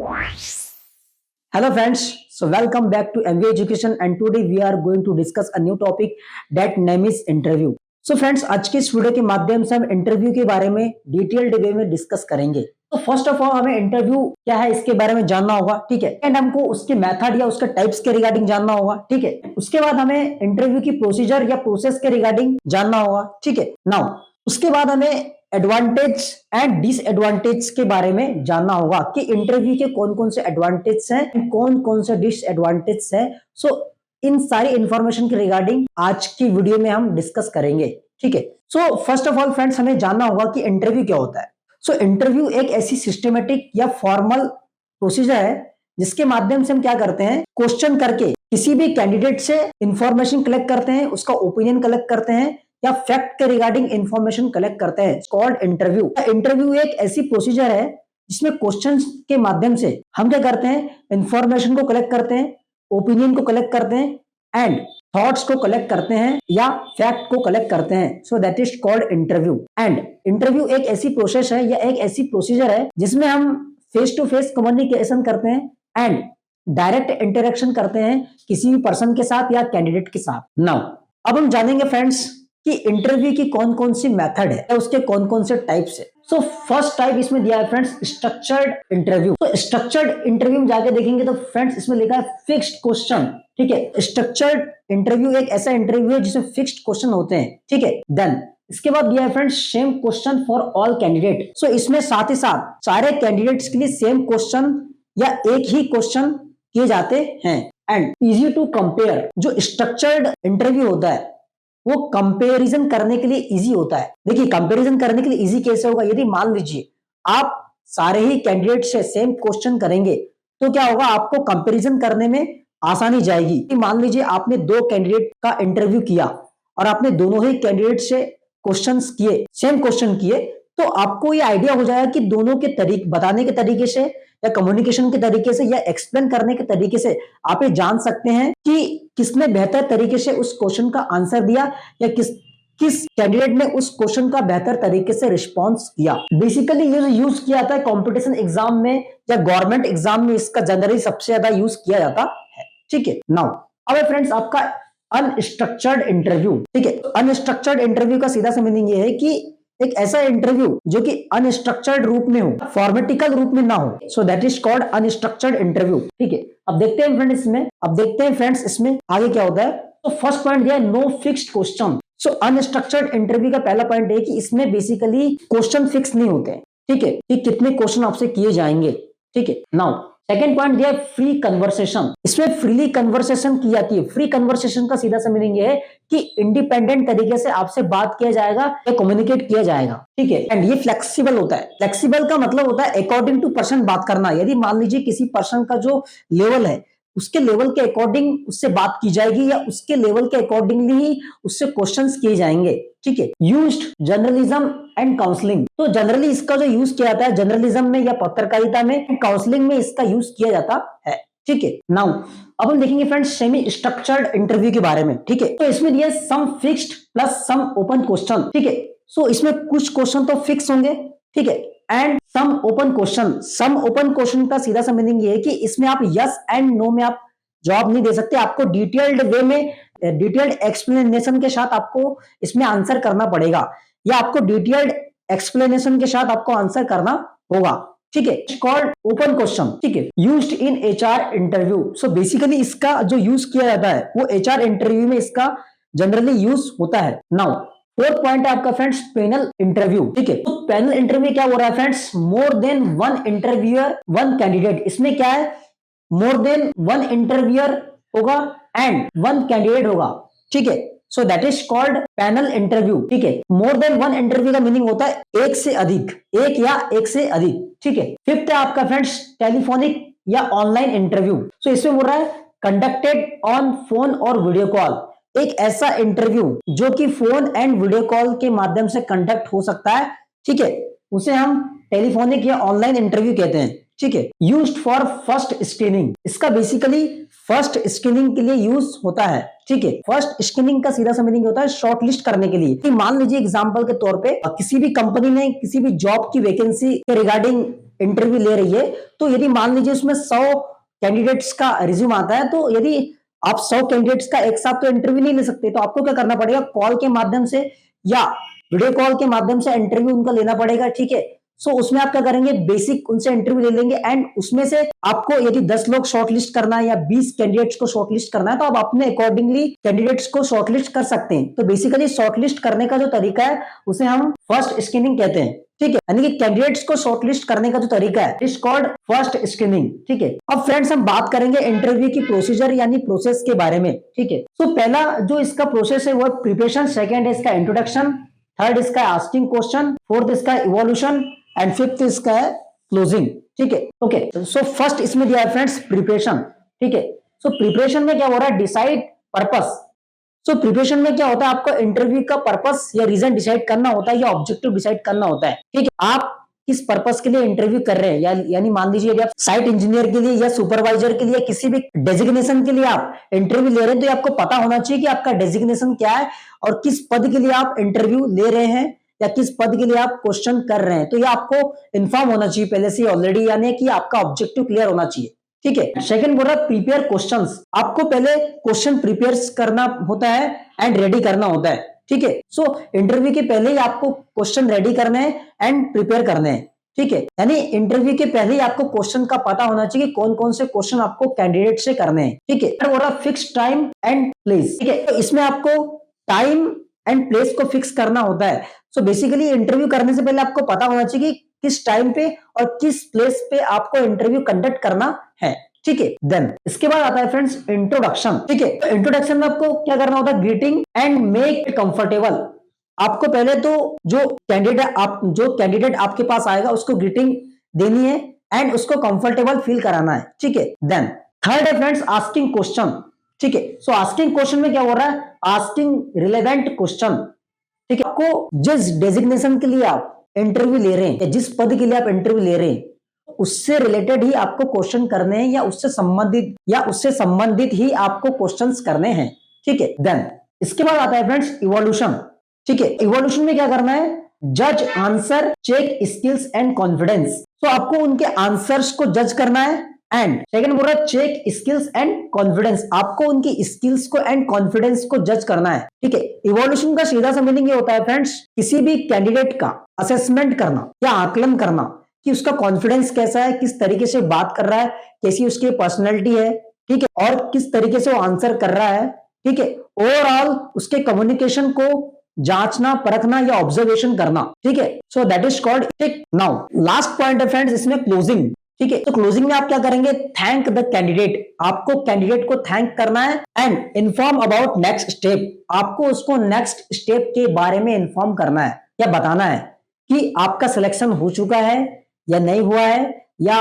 Hello friends, so welcome back to MBA Education and today we are going to discuss a new topic that name is interview. So friends, आज के इस video के माध्यम से हम interview के बारे में डिटेल्ड वे में डिस्कस करेंगे। तो फर्स्ट ऑफ ऑल हमें इंटरव्यू क्या है इसके बारे में जानना होगा, ठीक है, एंड हमको उसके मेथड या उसके टाइप्स के रिगार्डिंग जानना होगा, ठीक है। उसके बाद हमें इंटरव्यू की प्रोसीजर या प्रोसेस के रिगार्डिंग जानना होगा, ठीक है। नाउ उसके बाद हमें एडवांटेज एंड डिसएडवांटेज के बारे में जानना होगा कि इंटरव्यू के कौन कौन से एडवांटेज हैं, कौन कौन से डिसएडवांटेज हैं। सो इन सारी इंफॉर्मेशन के रिगार्डिंग आज की वीडियो में हम डिस्कस करेंगे, ठीक है। So first of all friends, हमें जानना होगा कि इंटरव्यू क्या होता है। सो इंटरव्यू एक ऐसी सिस्टमेटिक या फॉर्मल प्रोसीजर है जिसके माध्यम से हम क्या करते हैं, क्वेश्चन करके किसी भी कैंडिडेट से इंफॉर्मेशन कलेक्ट करते हैं, उसका ओपिनियन कलेक्ट करते हैं या फैक्ट के रिगार्डिंग इंफॉर्मेशन कलेक्ट करते हैं। Called interview. इंटरव्यू एक ऐसी प्रोसीजर है जिसमें क्वेश्चंस के माध्यम से हम क्या करते हैं, इंफॉर्मेशन को कलेक्ट करते हैं, ओपिनियन को कलेक्ट करते हैं एंड थॉट्स को कलेक्ट करते हैं या फैक्ट को कलेक्ट करते हैं। So that is called interview. And interview एक ऐसी प्रोसेस है या एक ऐसी प्रोसीजर है जिसमें हम फेस टू फेस कम्युनिकेशन करते हैं एंड डायरेक्ट इंटरेक्शन करते हैं किसी भी पर्सन के साथ या कैंडिडेट के साथ। नाउ अब हम जानेंगे फ्रेंड्स कि इंटरव्यू की कौन कौन सी मेथड है, उसके कौन कौन से टाइप्स है। सो फर्स्ट टाइप इसमें दिया है फ्रेंड्स, स्ट्रक्चर्ड इंटरव्यू। तो स्ट्रक्चर्ड इंटरव्यू में जाके देखेंगे तो फ्रेंड्स इसमें लिखा है फिक्स्ड क्वेश्चन, ठीक है। स्ट्रक्चर्ड इंटरव्यू एक ऐसा इंटरव्यू है जिसमें फिक्स्ड क्वेश्चन होते हैं, ठीक है। देन इसके बाद दिया है friends same question for all candidate. So इसमें साथ ही साथ सारे कैंडिडेट्स के लिए सेम क्वेश्चन या एक ही क्वेश्चन किए जाते हैं एंड इजी टू कंपेयर। जो स्ट्रक्चर्ड इंटरव्यू होता है वो कंपैरिजन करने के लिए इजी होता है। देखिए कंपैरिजन करने के लिए इजी कैसे होगा, यदि मान लीजिए आप सारे ही कैंडिडेट से सेम क्वेश्चन करेंगे तो क्या होगा, आपको कंपैरिजन करने में आसानी जाएगी। मान लीजिए आपने दो कैंडिडेट का इंटरव्यू किया और आपने दोनों ही कैंडिडेट से क्वेश्चंस किए, सेम क्वेश्चन किए, तो आपको ये आइडिया हो जाएगा कि दोनों के तरीके बताने के तरीके से या कम्युनिकेशन के तरीके से या एक्सप्लेन करने के तरीके से आप ये जान सकते हैं कि किसने बेहतर तरीके से उस क्वेश्चन का आंसर दिया या किस कैंडिडेट ने उस क्वेश्चन का बेहतर तरीके से रिस्पॉन्स किया। बेसिकली ये यूज किया जाता है कॉम्पिटिशन एग्जाम में या गवर्नमेंट एग्जाम में, इसका जनरली सबसे ज्यादा यूज किया जाता है, ठीक है। नाउ अब फ्रेंड्स आपका अनस्ट्रक्चर्ड इंटरव्यू, ठीक है। अनस्ट्रक्चर्ड इंटरव्यू का सीधा सा मीनिंग ये है कि एक ऐसा इंटरव्यू जो कि अनस्ट्रक्चर्ड रूप में हो, फॉर्मेटिकल रूप में ना हो। So that is called unstructured interview, ठीक है। अब देखते हैं फ्रेंड्स इसमें आगे क्या होता है। तो फर्स्ट पॉइंट दिया है नो फिक्स्ड क्वेश्चन। सो अनस्ट्रक्चर्ड इंटरव्यू का पहला पॉइंट है कि इसमें बेसिकली क्वेश्चन फिक्स नहीं होते, ठीक है, कि कितने क्वेश्चन आपसे किए जाएंगे, ठीक है। नाउ सेकेंड पॉइंट दिया फ्री कन्वर्सेशन। इसमें फ्रीली कन्वर्सेशन की जाती है। फ्री कन्वर्सेशन का सीधा सा मीनिंग है कि इंडिपेंडेंट तरीके से आपसे बात किया जाएगा या कम्युनिकेट किया जाएगा, ठीक है। एंड ये फ्लेक्सिबल होता है। फ्लेक्सिबल का मतलब होता है अकॉर्डिंग टू पर्सन बात करना। यदि मान लीजिए किसी पर्सन का जो लेवल है उसके लेवल के अकॉर्डिंग उससे बात की जाएगी या उसके लेवल के अकॉर्डिंगली ही उससे क्वेश्चंस किए जाएंगे, ठीक है। Used journalism and counselling. तो जनरली इसका जो यूज किया जाता है जर्नलिज्म में या पत्रकारिता में, काउंसलिंग में इसका यूज किया जाता है, ठीक है। नाउ अब हम देखेंगे फ्रेंड्स सेमी स्ट्रक्चर्ड इंटरव्यू के बारे में, ठीक है। तो इसमें दिया सम फिक्स्ड प्लस सम ओपन क्वेश्चन, ठीक है। सो इसमें कुछ क्वेश्चन तो फिक्स होंगे, ठीक है, and some open question. Some open question का सीधा सा मीनिंग ये है कि इसमें आप यस एंड नो में आप जवाब नहीं दे सकते। आपको डिटेल्ड वे में डिटेल्ड एक्सप्लेनेशन के साथ आपको इसमें आंसर करना पड़ेगा या आपको डिटेल्ड एक्सप्लेनेशन के साथ आपको आंसर करना होगा, ठीक है। कॉल्ड ओपन क्वेश्चन, ठीक है। Used in HR interview. So basically इसका जो यूज किया जाता है वो एचआर इंटरव्यू में इसका जनरली यूज होता है। नाउ फोर्थ पॉइंट है आपका फ्रेंड्स पैनल इंटरव्यू, ठीक है। तो पैनल इंटरव्यू क्या हो रहा है friends, more than one interviewer one candidate. इसमें क्या है, मोर देन वन इंटरव्यूअर होगा एंड वन कैंडिडेट होगा, ठीक है। So that is called panel interview, ठीक है। मोर देन वन इंटरव्यू का मीनिंग होता है एक से अधिक, एक या एक से अधिक, ठीक है। फिफ्थ है आपका फ्रेंड्स टेलीफोनिक या ऑनलाइन इंटरव्यू। सो इसमें बोल रहा है कंडक्टेड ऑन फोन और वीडियो कॉल। एक ऐसा इंटरव्यू जो कि फोन एंड वीडियो कॉल के माध्यम से कंडक्ट हो सकता है, ठीक है, उसे हम टेलीफोनिक या ऑनलाइन इंटरव्यू कहते हैं, ठीक है। Used for first screening. इसका बेसिकली फर्स्ट स्क्रीनिंग के लिए यूज होता है, ठीक है। फर्स्ट स्क्रीनिंग का सीधा सा मीनिंग होता है शॉर्ट लिस्ट करने के लिए। मान लीजिए एग्जांपल के तौर पे किसी भी कंपनी ने किसी भी जॉब की वैकेंसी के रिगार्डिंग इंटरव्यू ले रही है, तो यदि मान लीजिए उसमें 100 कैंडिडेट्स का रिज्यूम आता है, तो यदि आप 100 कैंडिडेट्स का एक साथ तो इंटरव्यू नहीं ले सकते, तो आपको क्या करना पड़ेगा, कॉल के माध्यम से या वीडियो कॉल के माध्यम से इंटरव्यू उनका लेना पड़ेगा। ठीक है, सो उसमें आप क्या करेंगे, बेसिक उनसे इंटरव्यू ले लेंगे एंड उसमें से आपको यदि 10 लोग शॉर्टलिस्ट करना है या 20 कैंडिडेट्स को शॉर्टलिस्ट करना है, तो आप अपने अकॉर्डिंगली कैंडिडेट्स को शॉर्टलिस्ट कर सकते हैं। तो बेसिकली शॉर्टलिस्ट करने का जो तरीका है उसे हम फर्स्ट स्क्रीनिंग कहते हैं। ठीक है, यानी कि कैंडिडेट्स को शॉर्टलिस्ट करने का जो तरीका है इज कॉल्ड फर्स्ट स्क्रीनिंग। ठीक है, अब फ्रेंड्स हम बात करेंगे इंटरव्यू की प्रोसीजर यानी प्रोसेस के बारे में। ठीक है, तो पहला जो इसका प्रोसेस है वो प्रिपरेशन, सेकंड है इसका इंट्रोडक्शन, थर्ड इसका आस्किंग क्वेश्चन, फोर्थ इसका इवोल्यूशन एंड फिफ्थ इसका है क्लोजिंग। ठीक है, ओके, सो फर्स्ट इसमें दिया है फ्रेंड्स प्रिपरेशन। ठीक है, सो प्रिपरेशन में क्या हो रहा है, डिसाइड पर्पस। सो प्रिपरेशन में क्या होता है, आपको इंटरव्यू का पर्पस या रीजन डिसाइड करना होता है या ऑब्जेक्टिव डिसाइड करना होता है। ठीक है, आप किस पर्पस के लिए इंटरव्यू कर रहे हैं, यानी मान लीजिए यदि आप साइट इंजीनियर के लिए या सुपरवाइजर के लिए किसी भी डेजिग्नेशन के लिए आप इंटरव्यू ले रहे हैं, तो आपको पता होना चाहिए कि आपका डेजिग्नेशन क्या है और किस पद के लिए आप इंटरव्यू ले रहे हैं या किस पद के लिए आप क्वेश्चन कर रहे हैं। तो ये आपको इन्फॉर्म होना चाहिए पहले से ऑलरेडी, यानी कि आपका ऑब्जेक्टिव क्लियर होना चाहिए। ठीक है, सेकंड बोल रहा है प्रिपेयर क्वेश्चंस। आपको पहले क्वेश्चन प्रिपेयर करना होता है एंड रेडी करना होता है। ठीक है, सो इंटरव्यू के पहले ही आपको क्वेश्चन रेडी करने हैं एंड प्रिपेयर करने हैं। ठीक है, यानी इंटरव्यू के पहले ही आपको क्वेश्चन का पता होना चाहिए कि कौन कौन से क्वेश्चन आपको कैंडिडेट से करने हैं। ठीक है, बोल रहा फिक्स टाइम एंड प्लेस। ठीक है, तो इसमें आपको टाइम एंड प्लेस को फिक्स करना होता है। सो बेसिकली इंटरव्यू करने से पहले आपको पता होना चाहिए कि किस टाइम पे और किस प्लेस पे आपको इंटरव्यू कंडक्ट करना है। ठीक है, देन इसके बाद आता है फ्रेंड्स इंट्रोडक्शन। ठीक है, तो इंट्रोडक्शन में आपको क्या करना होता है, ग्रीटिंग एंड मेक कंफर्टेबल। आपको पहले तो जो कैंडिडेट आपके पास आएगा उसको ग्रीटिंग देनी है एंड उसको कंफर्टेबल फील कराना है। ठीक है, देन थर्ड है फ्रेंड्स आस्किंग क्वेश्चन। ठीक है, सो आस्किंग क्वेश्चन में क्या हो रहा है, आस्किंग रिलेवेंट क्वेश्चन। ठीक है, आपको जिस डेजिग्नेशन के लिए आप इंटरव्यू ले रहे हैं या जिस पद के लिए आप इंटरव्यू ले रहे हैं उससे रिलेटेड ही आपको क्वेश्चन करने हैं या उससे संबंधित ही आपको क्वेश्चंस करने हैं। ठीक है, देन इसके बाद आता है फ्रेंड्स इवोल्यूशन। ठीक है, इवोल्यूशन में क्या करना है, जज answer, check skills and confidence. तो आपको उनके आंसर्स को जज करना है एंड सेकंड बोल रहा है चेक स्किल्स एंड कॉन्फिडेंस। आपको उनकी स्किल्स को एंड कॉन्फिडेंस को जज करना है। ठीक है, इवोल्यूशन का सीधा सा मीनिंग ये होता है फ्रेंड्स, किसी भी कैंडिडेट का असेसमेंट करना या आकलन करना कि उसका कॉन्फिडेंस कैसा है, किस तरीके से बात कर रहा है, कैसी उसकी पर्सनैलिटी है। ठीक है, और किस तरीके से वो आंसर कर रहा है। ठीक है, ओवरऑल उसके कम्युनिकेशन को जांचना, परखना या ऑब्जर्वेशन करना। ठीक है, so that is called it. Now last point है फ्रेंड्स इसमें क्लोजिंग। ठीक है, तो क्लोजिंग में आप क्या करेंगे, थैंक द कैंडिडेट। आपको कैंडिडेट को थैंक करना है and inform about next step. आपको उसको नेक्स्ट स्टेप के बारे में इन्फॉर्म करना है या बताना है कि आपका सिलेक्शन हो चुका है या नहीं हुआ है, या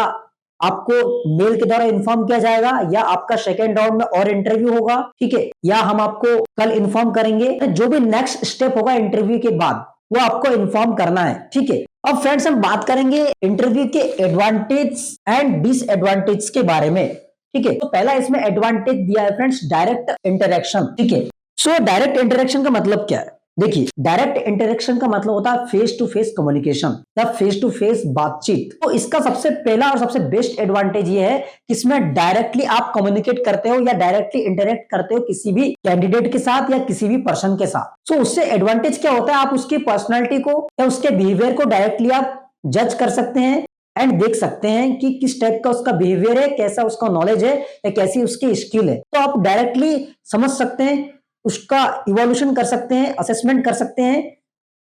आपको मेल के द्वारा इन्फॉर्म किया जाएगा, या आपका सेकेंड राउंड में और इंटरव्यू होगा। ठीक है, या हम आपको कल इन्फॉर्म करेंगे। जो भी नेक्स्ट स्टेप होगा इंटरव्यू के बाद वो आपको इन्फॉर्म करना है। ठीक है, अब फ्रेंड्स हम बात करेंगे इंटरव्यू के एडवांटेज एंड डिसएडवांटेज के बारे में। ठीक है, तो पहला इसमें एडवांटेज दिया है फ्रेंड्स डायरेक्ट इंटरेक्शन। ठीक है, सो डायरेक्ट इंटरेक्शन का मतलब क्या है, देखिए डायरेक्ट इंटरेक्शन का मतलब होता है फेस टू फेस कम्युनिकेशन या फेस टू फेस बातचीत। तो इसका सबसे पहला और सबसे बेस्ट एडवांटेज ये है कि इसमें डायरेक्टली आप कम्युनिकेट करते हो या डायरेक्टली इंटरेक्ट करते हो किसी भी कैंडिडेट के साथ या किसी भी पर्सन के साथ। तो उससे एडवांटेज क्या होता है, आप उसकी पर्सनैलिटी को या उसके बिहेवियर को डायरेक्टली आप जज कर सकते हैं एंड देख सकते हैं कि किस टाइप का उसका बिहेवियर है, कैसा उसका नॉलेज है या कैसी उसकी स्किल है। तो आप डायरेक्टली समझ सकते हैं, उसका इवोल्यूशन कर सकते हैं, असेसमेंट कर सकते हैं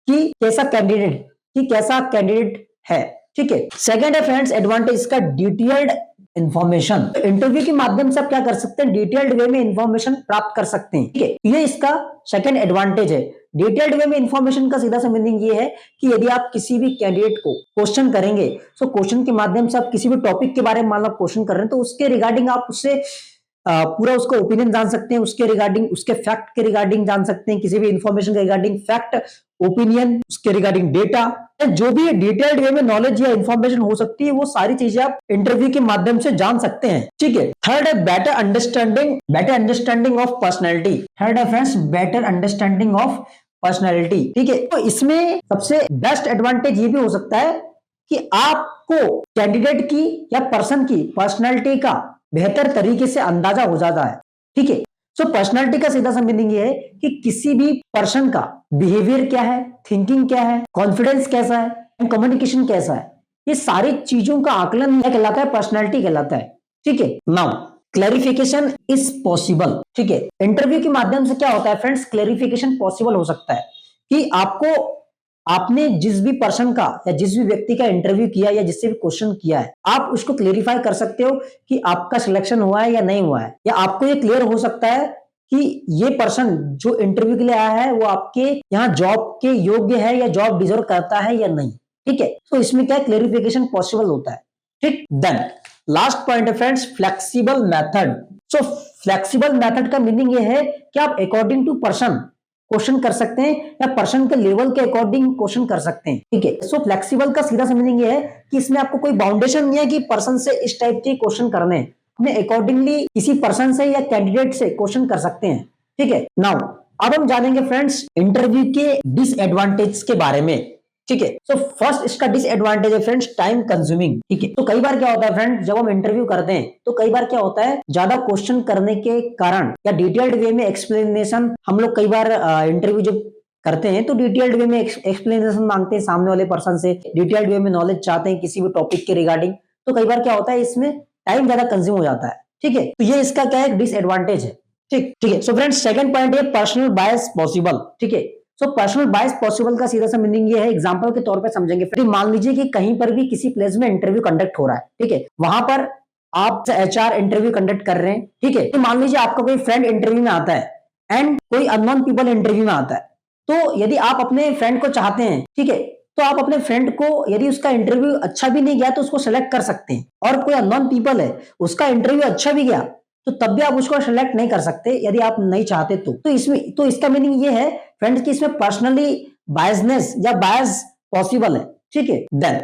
कि कैसा कैंडिडेट है। ठीक है, सेकंड है फ्रेंड्स एडवांटेज इसका डिटेल्ड इंफॉर्मेशन। इंटरव्यू के माध्यम से आप क्या कर सकते हैं, डिटेल्ड वे में इंफॉर्मेशन प्राप्त कर सकते हैं। ठीक है, ये इसका सेकंड एडवांटेज है। डिटेल्ड वे में इंफॉर्मेशन का सीधा सा मीनिंग ये है कि यदि आप किसी भी कैंडिडेट को क्वेश्चन करेंगे, तो क्वेश्चन के माध्यम से आप किसी भी टॉपिक के बारे में मान लो क्वेश्चन कर रहे हैं, तो उसके रिगार्डिंग आप उससे पूरा उसका ओपिनियन जान सकते हैं, उसके रिगार्डिंग, उसके फैक्ट के रिगार्डिंग जान सकते हैं, किसी भी इंफॉर्मेशन के रिगार्डिंग फैक्ट, ओपिनियन, उसके रिगार्डिंग डेटा, जो भी डिटेल्ड वे में नॉलेज या इंफॉर्मेशन हो सकती है, वो सारी चीजें आप इंटरव्यू के माध्यम से जान सकते हैं। ठीक है, थर्ड है better understanding of personality. Third है friends better understanding of personality. ठीक है, तो इसमें सबसे बेस्ट एडवांटेज ये भी हो सकता है कि आपको कैंडिडेट की या पर्सन की पर्सनैलिटी का बेहतर तरीके से अंदाजा हो जाता है। ठीक है, सो पर्सनैलिटी का सीधा सा मीनिंग ये है कि किसी भी पर्सन का बिहेवियर क्या है, थिंकिंग क्या है, कॉन्फिडेंस कैसा है, कम्युनिकेशन कैसा है, ये सारी चीजों का आकलन क्या कहलाता है, पर्सनैलिटी कहलाता है। ठीक है, नाउ क्लैरिफिकेशन इज पॉसिबल। ठीक है, इंटरव्यू के माध्यम से क्या होता है फ्रेंड्स, क्लैरिफिकेशन पॉसिबल हो सकता है कि आपको आपने जिस भी पर्सन का या जिस भी व्यक्ति का इंटरव्यू किया या जिससे भी क्वेश्चन किया है, आप उसको क्लेरिफाई कर सकते हो कि आपका सिलेक्शन हुआ है या नहीं हुआ है, या आपको ये क्लियर हो सकता है कि ये पर्सन जो इंटरव्यू के लिए आया है वो आपके यहाँ जॉब के योग्य है या जॉब डिजर्व करता है या नहीं। ठीक है, तो इसमें क्या क्लेरिफिकेशन पॉसिबल होता है। ठीक, देन लास्ट पॉइंट है फ्रेंड्स, फ्लेक्सिबल मेथड। सो फ्लेक्सिबल मेथड का मीनिंग ये है कि आप अकॉर्डिंग टू पर्सन क्वेश्चन कर सकते हैं या पर्सन के लेवल के अकॉर्डिंग क्वेश्चन कर सकते हैं। ठीक है, सो फ्लेक्सिबल का सीधा सा मीनिंग ये है कि इसमें आपको कोई बाउंडेशन नहीं है कि पर्सन से इस टाइप के क्वेश्चन करने हैं, अपने अकॉर्डिंगली किसी पर्सन से या कैंडिडेट से क्वेश्चन कर सकते हैं। ठीक है, नाउ अब हम जानेंगे फ्रेंड्स इंटरव्यू के डिसएडवांटेज के बारे में। ठीक है, सो फर्स्ट इसका डिसएडवांटेज है फ्रेंड्स टाइम कंज्यूमिंग। ठीक है, तो कई बार क्या होता है फ्रेंड्स, जब हम इंटरव्यू करते हैं तो कई बार क्या होता है, ज्यादा क्वेश्चन करने के कारण या डिटेल्ड वे में एक्सप्लेनेशन, हम लोग कई बार इंटरव्यू जब करते हैं तो डिटेल्ड वे में एक्सप्लेनेशन मांगते हैं सामने वाले पर्सन से, डिटेल्ड वे में नॉलेज चाहते हैं किसी भी टॉपिक के रिगार्डिंग, तो कई बार क्या होता है इसमें टाइम ज्यादा कंज्यूम हो जाता है। ठीक है, तो ये इसका क्या है, डिसएडवांटेज है। ठीक है, सो फ्रेंड्स सेकंड पॉइंट है पर्सनल बायस पॉसिबल। ठीक है, सो पर्सनल बायस पॉसिबल का सीधा सा मीनिंग ये है, एग्जांपल के तौर पे समझेंगे। फिर मान लीजिए कि कहीं पर भी किसी प्लेस में इंटरव्यू कंडक्ट हो रहा है। ठीक है, वहां पर आप एचआर इंटरव्यू कंडक्ट कर रहे हैं। ठीक है, तो मान लीजिए आपका कोई फ्रेंड इंटरव्यू में आता है एंड कोई अननोन पीपल इंटरव्यू में आता है, तो यदि आप अपने फ्रेंड को चाहते हैं, ठीक है, तो आप अपने फ्रेंड को, यदि उसका इंटरव्यू अच्छा भी नहीं गया तो उसको सेलेक्ट कर सकते हैं, और कोई अननोन पीपल है उसका इंटरव्यू अच्छा भी गया तो तब भी आप उसको सेलेक्ट नहीं कर सकते यदि आप नहीं चाहते तो इसमें, तो इसका मीनिंग ये है फ्रेंड्स कि इसमें पर्सनली बायसनेस या बायस पॉसिबल है। ठीक है, देन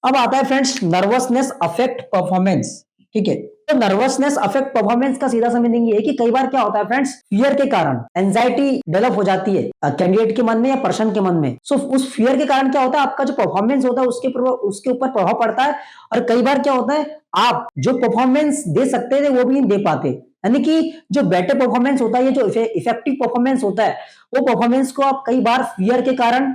अब आता है फ्रेंड्स नर्वसनेस अफेक्ट परफॉर्मेंस। ठीक है, तो नर्वसनेस अफेक्ट परफॉर्मेंस का सीधा सा मीनिंग ये है कि कई बार क्या होता है फ्रेंड्स, फियर के कारण एंजाइटी डेवलप हो जाती है कैंडिडेट के मन में या पर्सन के मन में। सो उस फियर के कारण क्या होता है, आपका जो परफॉर्मेंस होता है उसके ऊपर प्रभाव पड़ता है, और कई बार क्या होता है आप जो परफॉर्मेंस दे सकते थे वो भी नहीं दे पाते, यानी कि जो बेटर परफॉर्मेंस होता है, ये जो इफेक्टिव परफॉर्मेंस होता है, वो परफॉर्मेंस को आप कई बार फियर के कारण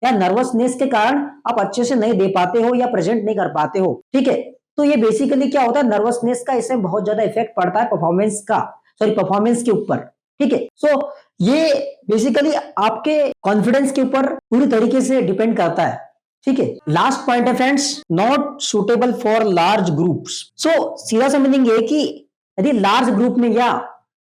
या नर्वसनेस के कारण आप अच्छे से नहीं दे पाते हो या प्रेजेंट नहीं कर पाते हो। ठीक है, तो ये बेसिकली क्या होता है, नर्वसनेस का इसमें बहुत ज्यादा इफेक्ट पड़ता है परफॉर्मेंस के ऊपर। ठीक है, सो ये बेसिकली आपके कॉन्फिडेंस के ऊपर पूरी तरीके से डिपेंड करता है। ठीक है, लास्ट पॉइंट है friends not suitable for large groups. So सीधा सा मीनिंग ये कि यदि लार्ज ग्रुप में या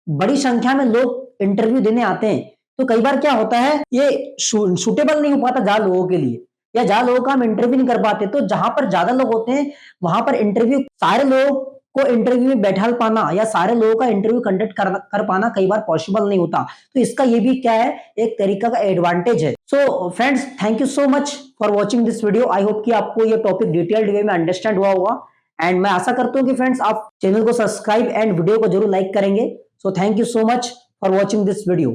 बड़ी संख्या में लोग इंटरव्यू देने आते हैं तो कई बार क्या होता है, ये सुटेबल नहीं हो पाता ज्यादा लोगों के लिए, या ज्यादा लोगों का हम इंटरव्यू नहीं कर पाते। तो जहां पर ज्यादा लोग होते हैं वहां पर इंटरव्यू, सारे लोगों को इंटरव्यू में बैठा पाना या सारे लोगों का इंटरव्यू कंडक्ट कर पाना कई बार पॉसिबल नहीं होता। तो इसका ये भी क्या है, एक तरीका का एडवांटेज है। So friends thank you so much for watching this video. I hope कि आपको ये टॉपिक डिटेल्ड वे में अंडरस्टैंड हुआ होगा, एंड मैं आशा करता हूँ कि फ्रेंड्स आप चैनल को सब्सक्राइब एंड वीडियो को जरूर लाइक करेंगे। So thank you so much for watching this video.